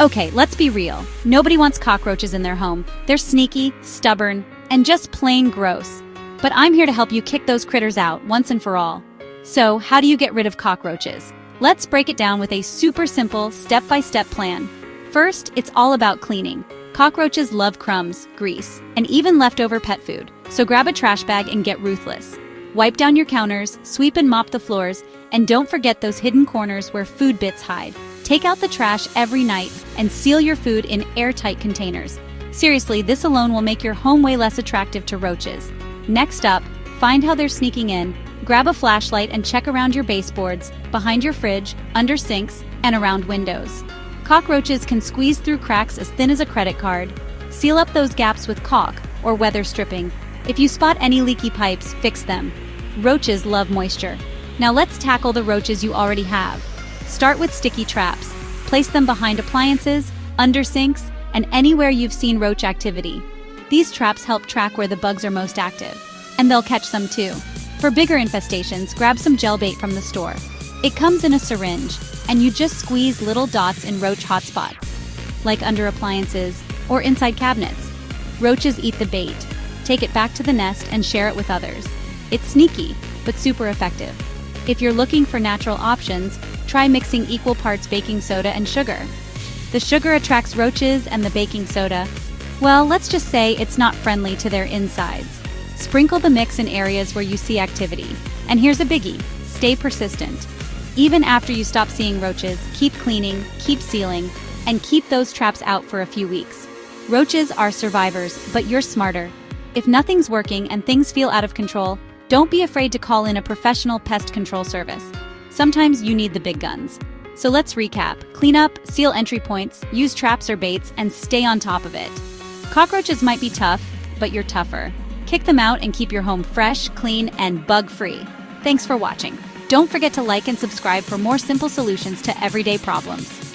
Okay, let's be real. Nobody wants cockroaches in their home. They're sneaky, stubborn, and just plain gross. But I'm here to help you kick those critters out once and for all. So, how do you get rid of cockroaches? Let's break it down with a super simple, step-by-step plan. First, it's all about cleaning. Cockroaches love crumbs, grease, and even leftover pet food. So grab a trash bag and get ruthless. Wipe down your counters, sweep and mop the floors, and don't forget those hidden corners where food bits hide. Take out the trash every night and seal your food in airtight containers. Seriously, this alone will make your home way less attractive to roaches. Next up, find how they're sneaking in. Grab a flashlight and check around your baseboards, behind your fridge, under sinks, and around windows. Cockroaches can squeeze through cracks as thin as a credit card. Seal up those gaps with caulk or weather stripping. If you spot any leaky pipes, fix them. Roaches love moisture. Now let's tackle the roaches you already have. Start with sticky traps. Place them behind appliances, under sinks, and anywhere you've seen roach activity. These traps help track where the bugs are most active, and they'll catch some too. For bigger infestations, grab some gel bait from the store. It comes in a syringe, and you just squeeze little dots in roach hotspots, like under appliances or inside cabinets. Roaches eat the bait. Take it back to the nest and share it with others. It's sneaky, but super effective. If you're looking for natural options, try mixing equal parts baking soda and sugar. The sugar attracts roaches and the baking soda, well, let's just say it's not friendly to their insides. Sprinkle the mix in areas where you see activity. And here's a biggie, stay persistent. Even after you stop seeing roaches, keep cleaning, keep sealing, and keep those traps out for a few weeks. Roaches are survivors, but you're smarter. If nothing's working and things feel out of control, don't be afraid to call in a professional pest control service. Sometimes you need the big guns. So let's recap. Clean up, seal entry points, use traps or baits, and stay on top of it. Cockroaches might be tough, but you're tougher. Kick them out and keep your home fresh, clean, and bug-free. Thanks for watching. Don't forget to like and subscribe for more simple solutions to everyday problems.